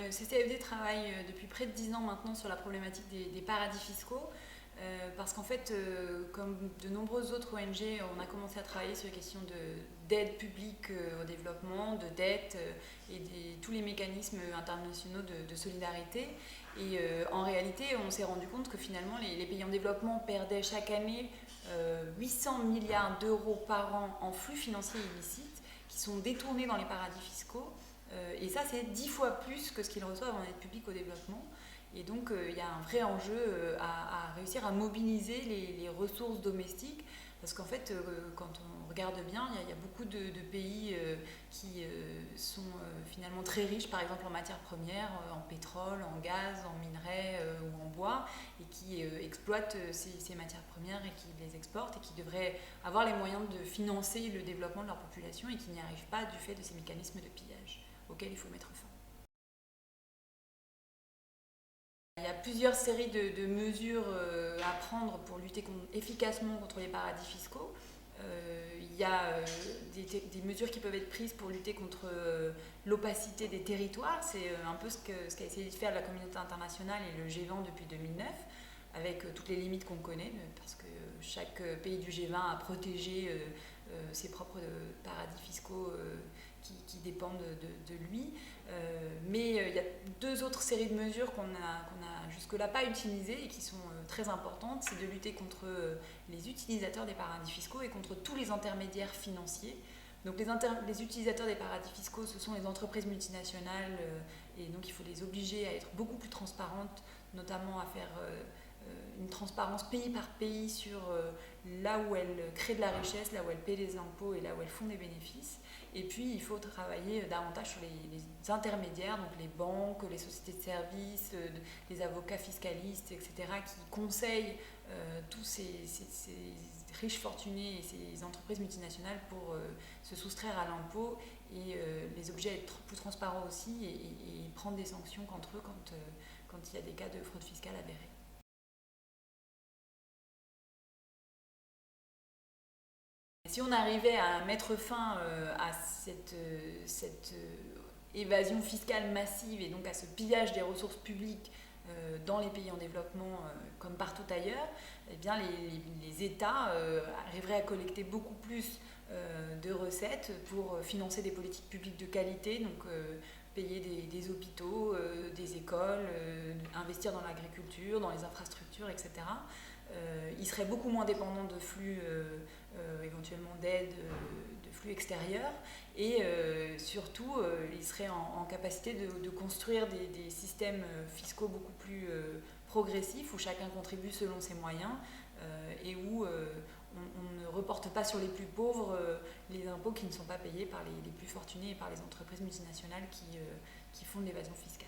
le CCFD travaille depuis près de 10 ans maintenant sur la problématique des paradis fiscaux. Parce qu'en fait, comme de nombreuses autres ONG, on a commencé à travailler sur les questions d'aide publique au développement, de dette et tous les mécanismes internationaux de solidarité. Et en réalité, on s'est rendu compte que finalement, les pays en développement perdaient chaque année 800 milliards d'euros par an en flux financiers illicites qui sont détournés dans les paradis fiscaux. Et ça, c'est 10 fois plus que ce qu'ils reçoivent en aide publique au développement. Et donc, il y a un vrai enjeu à réussir à mobiliser les ressources domestiques. Parce qu'en fait, quand on regarde bien, il y a beaucoup de pays qui sont finalement très riches, par exemple en matières premières, en pétrole, en gaz, en minerais ou en bois, et qui exploitent ces matières premières et qui les exportent, et qui devraient avoir les moyens de financer le développement de leur population et qui n'y arrivent pas du fait de ces mécanismes de pillage auxquels il faut mettre fin. Il y a plusieurs séries de mesures à prendre pour lutter efficacement contre les paradis fiscaux. Il y a des mesures qui peuvent être prises pour lutter contre l'opacité des territoires. C'est un peu ce qu'a essayé de faire la communauté internationale et le G20 depuis 2009, avec toutes les limites qu'on connaît, parce que chaque pays du G20 a protégé ses propres paradis fiscaux qui dépendent de lui. Mais il y a deux autres séries de mesures qu'on a jusque-là pas utilisées et qui sont très importantes. C'est de lutter contre les utilisateurs des paradis fiscaux et contre tous les intermédiaires financiers. Donc les utilisateurs des paradis fiscaux, ce sont les entreprises multinationales et donc il faut les obliger à être beaucoup plus transparentes, notamment à faire une transparence pays par pays sur là où elles créent de la richesse, là où elles paient des impôts et là où elles font des bénéfices. Et puis, il faut travailler davantage sur les intermédiaires, donc les banques, les sociétés de services, les avocats fiscalistes, etc., qui conseillent tous ces riches fortunés et ces entreprises multinationales pour se soustraire à l'impôt et les obliger à être plus transparents aussi et prendre des sanctions contre eux quand il y a des cas de fraude fiscale avérée. Si on arrivait à mettre fin à cette évasion fiscale massive et donc à ce pillage des ressources publiques dans les pays en développement comme partout ailleurs, eh bien les États arriveraient à collecter beaucoup plus de recettes pour financer des politiques publiques de qualité, donc payer des hôpitaux, des écoles, investir dans l'agriculture, dans les infrastructures, etc. Ils seraient beaucoup moins dépendants de flux éventuellement d'aide, de flux extérieurs, et surtout ils seraient en capacité de construire des systèmes fiscaux beaucoup plus progressifs où chacun contribue selon ses moyens et où on ne reporte pas sur les plus pauvres les impôts qui ne sont pas payés par les plus fortunés et par les entreprises multinationales qui font de l'évasion fiscale.